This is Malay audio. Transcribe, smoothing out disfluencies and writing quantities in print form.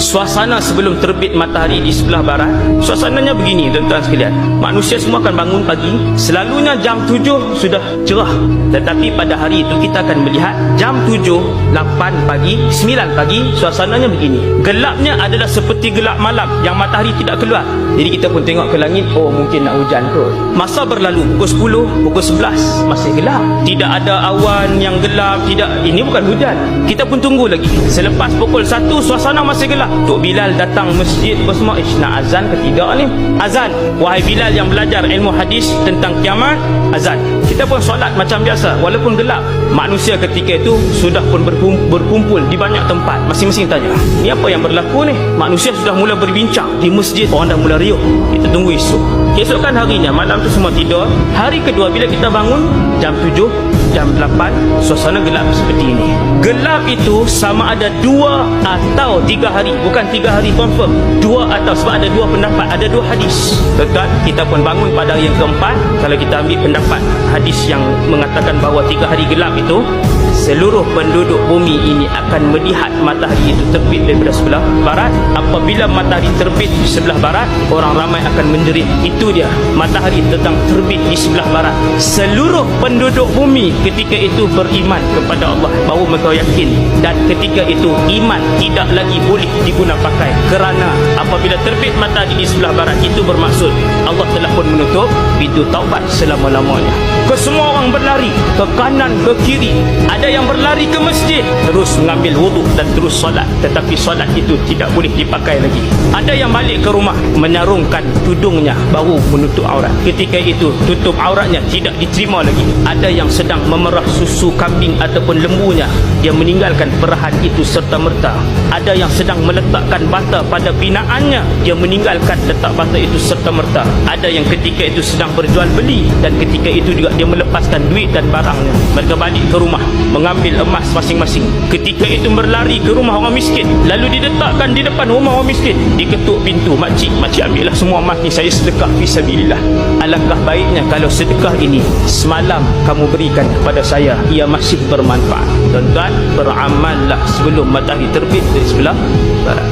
suasana sebelum terbit matahari di sebelah barat, suasananya begini tuan-tuan sekalian. Manusia semua akan bangun pagi, selalunya jam 7 sudah cerah. Tetapi pada hari itu kita akan melihat jam 7, 8 pagi, 9 pagi, suasananya begini. Gelapnya adalah seperti gelap malam yang matahari tidak keluar. Jadi kita pun tengok ke langit, oh mungkin nak hujan kot. Masa berlalu, pukul 10, pukul 11 masih gelap. Tidak ada awan yang gelap, tidak, ini bukan hujan. Kita pun tunggu lagi. Selepas pukul 1 suasana masih gelap. Tok Bilal datang masjid, semua nak azan ke tidak ni? Azan. Wahai Bilal yang belajar ilmu hadis tentang kiamat, azan. Kita pun solat macam biasa walaupun gelap. Manusia ketika itu sudah pun berkumpul di banyak tempat. Masing-masing tanya, ni apa yang berlaku ni? Manusia sudah mula berbincang di masjid, orang dah mula riuh. Kita tunggu esok. Keesokan harinya, malam tu semua tidur. Hari kedua bila kita bangun, jam 7, jam 8, suasana gelap seperti ini. Gelap itu sama ada 2 atau 3 hari. Bukan 3 hari confirm, 2 atau, sebab ada 2 pendapat, ada 2 hadis. Tuan-tuan, kita pun bangun pada hari yang keempat. Kalau kita ambil pendapat hadis yang mengatakan bahawa 3 hari gelap itu, seluruh penduduk bumi ini akan melihat matahari itu terbit daripada sebelah barat. Apabila matahari terbit di sebelah barat, orang ramai akan menjerit. Itu dia, matahari sedang terbit di sebelah barat. Seluruh penduduk bumi ketika itu beriman kepada Allah, bahawa mereka yakin. Dan ketika itu iman tidak lagi boleh diguna pakai, kerana apabila terbit matahari di sebelah barat, itu bermaksud Allah telah pun menutup pintu taubat selama-lamanya. Kesemua orang berlari ke kanan ke kiri. Ada yang berlari ke masjid, terus mengambil wuduk dan terus solat. Tetapi solat itu tidak boleh dipakai lagi. Ada yang balik ke rumah, menyarungkan tudungnya, baru menutup aurat. Ketika itu tutup auratnya tidak diterima lagi. Ada yang sedang memerah susu kambing ataupun lembunya, dia meninggalkan perahan itu serta-merta. Ada yang sedang meletakkan bata pada binaannya, dia meninggalkan letak bata itu serta-merta. Ada yang ketika itu sedang berjual beli, dan ketika itu juga dia melepaskan duit dan barangnya. Mereka balik ke rumah, mengambil emas masing-masing. Ketika itu berlari ke rumah orang miskin, lalu diletakkan di depan rumah orang miskin. Diketuk pintu, makcik ambillah semua emas ni, saya sedekah fisabilillah. Alangkah baiknya kalau sedekah ini semalam kamu berikan kepada saya, ia masih bermanfaat. Tuan-tuan, beramallah sebelum matahari terbit dari sebelah barat.